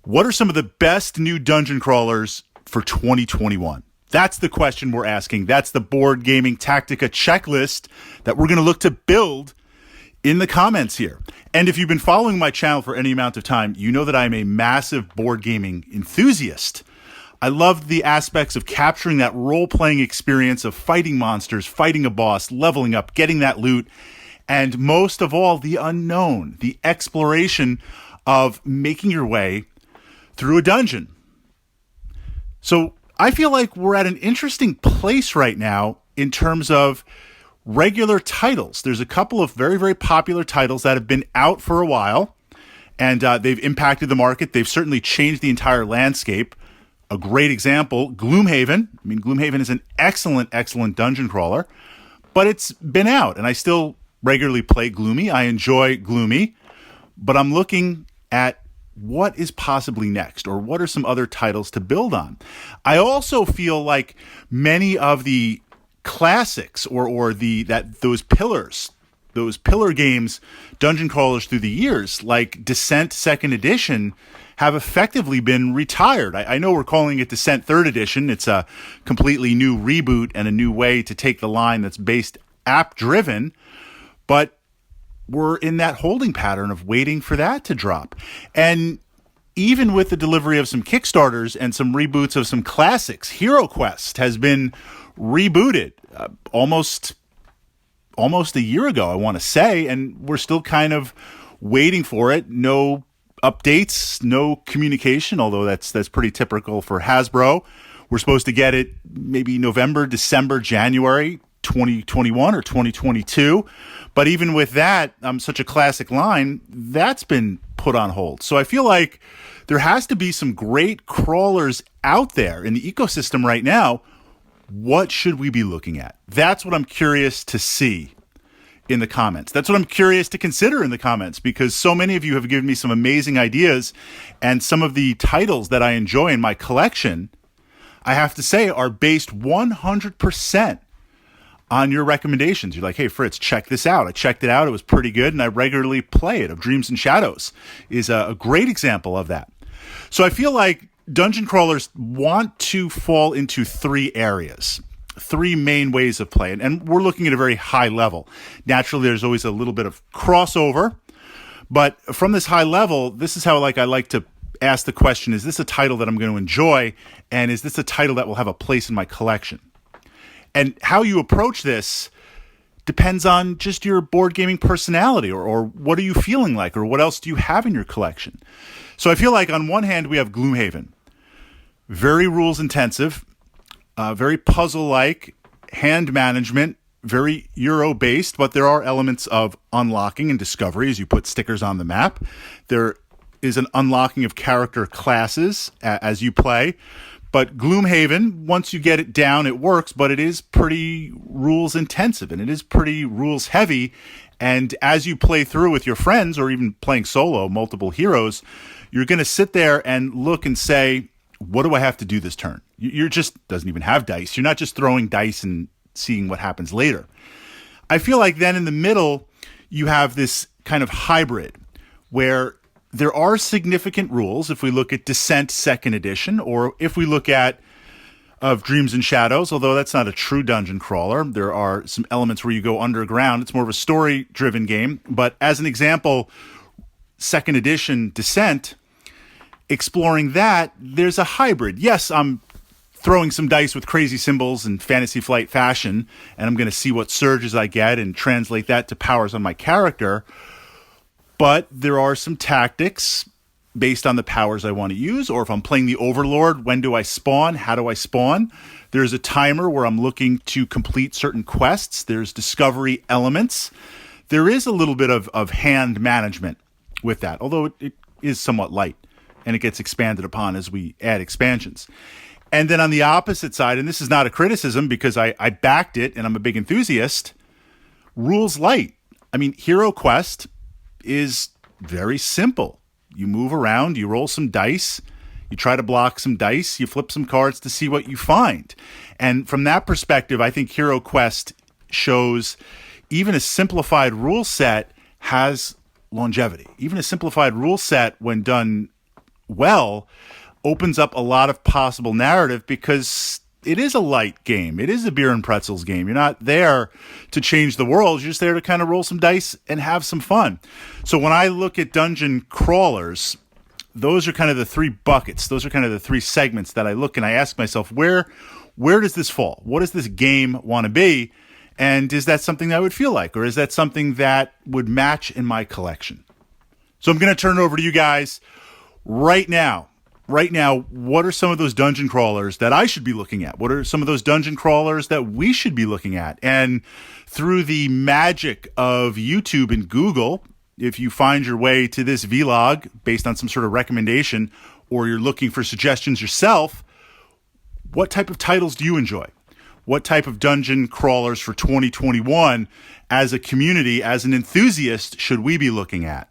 What are some of the best new dungeon crawlers for 2021? That's the question we're asking. That's the Board Gaming Tactica checklist that we're going to look to build in the comments here. And if you've been following my channel for any amount of time, you know that I'm a massive board gaming enthusiast. I love the aspects of capturing that role-playing experience of fighting monsters, fighting a boss, leveling up, getting that loot, and most of all, the unknown, the exploration of making your way through a dungeon. So I feel like we're at an interesting place right now in terms of regular titles. There's a couple of very, very popular titles that have been out for a while, and they've impacted the market. They've certainly changed the entire landscape. A great example, Gloomhaven. I mean, Gloomhaven is an excellent, excellent dungeon crawler, but it's been out, and I still regularly play Gloomy. I enjoy Gloomy, but I'm looking at what is possibly next, or what are some other titles to build on. I also feel like many of the classics or those pillar games, dungeon crawlers through the years, like Descent 2nd Edition, have effectively been retired. I know we're calling it Descent 3rd Edition. It's a completely new reboot and a new way to take the line that's based app-driven, but we're in that holding pattern of waiting for that to drop. And even with the delivery of some Kickstarters and some reboots of some classics, Hero Quest has been rebooted almost a year ago, I want to say, and we're still kind of waiting for it. No updates, no communication, although that's pretty typical for Hasbro. We're supposed to get it maybe November, December, January 2021 or 2022. But even with that, such a classic line, that's been put on hold. So I feel like there has to be some great crawlers out there in the ecosystem right now. What should we be looking at? That's what I'm curious to see in the comments. That's what I'm curious to consider in the comments, because so many of you have given me some amazing ideas, and some of the titles that I enjoy in my collection, I have to say, are based 100% on your recommendations. You're like, hey, Fritz, check this out. I checked it out. It was pretty good, and I regularly play it. Of Dreams and Shadows is a great example of that. So I feel like dungeon crawlers want to fall into three areas, three main ways of play. And we're looking at a very high level. Naturally, there's always a little bit of crossover. But from this high level, this is how I like to ask the question, is this a title that I'm going to enjoy? And is this a title that will have a place in my collection? And how you approach this depends on just your board gaming personality, or what are you feeling like, or what else do you have in your collection? So I feel like on one hand, we have Gloomhaven. Very rules intensive, very puzzle-like, hand management, very Euro-based, but there are elements of unlocking and discovery as you put stickers on the map. There is an unlocking of character classes as you play. But Gloomhaven, once you get it down, it works, but it is pretty rules intensive and it is pretty rules heavy. And as you play through with your friends, or even playing solo, multiple heroes, you're going to sit there and look and say, what do I have to do this turn? You're just, doesn't even have dice. You're not just throwing dice and seeing what happens later. I feel like then in the middle, you have this kind of hybrid where there are significant rules. If we look at Descent 2nd Edition, or if we look at Of Dreams and Shadows, although that's not a true dungeon crawler, there are some elements where you go underground. It's more of a story-driven game. But as an example, 2nd Edition Descent, exploring that, there's a hybrid. Yes, I'm throwing some dice with crazy symbols in Fantasy Flight fashion, and I'm going to see what surges I get and translate that to powers on my character. But there are some tactics based on the powers I want to use, or if I'm playing the Overlord, when do I spawn? How do I spawn? There's a timer where I'm looking to complete certain quests. There's discovery elements. There is a little bit of hand management with that, although it is somewhat light, and it gets expanded upon as we add expansions. And then on the opposite side, and this is not a criticism because I backed it and I'm a big enthusiast, rules light. I mean, Hero Quest is very simple. You move around, you roll some dice, you try to block some dice, you flip some cards to see what you find. And from that perspective, I think Hero Quest shows even a simplified rule set has longevity. Even a simplified rule set, when done well opens up a lot of possible narrative, because it is a light game. It is a beer and pretzels game. You're not there to change the world. You're just there to kind of roll some dice and have some fun. So when I look at dungeon crawlers, those are kind of the three buckets. Those are kind of the three segments that I look and I ask myself, where does this fall? What does this game want to be? And is that something that I would feel like? Or is that something that would match in my collection? So I'm going to turn it over to you guys right now. Right now, what are some of those dungeon crawlers that I should be looking at? What are some of those dungeon crawlers that we should be looking at? And through the magic of YouTube and Google, if you find your way to this vlog based on some sort of recommendation, or you're looking for suggestions yourself, what type of titles do you enjoy? What type of dungeon crawlers for 2021 as a community, as an enthusiast, should we be looking at?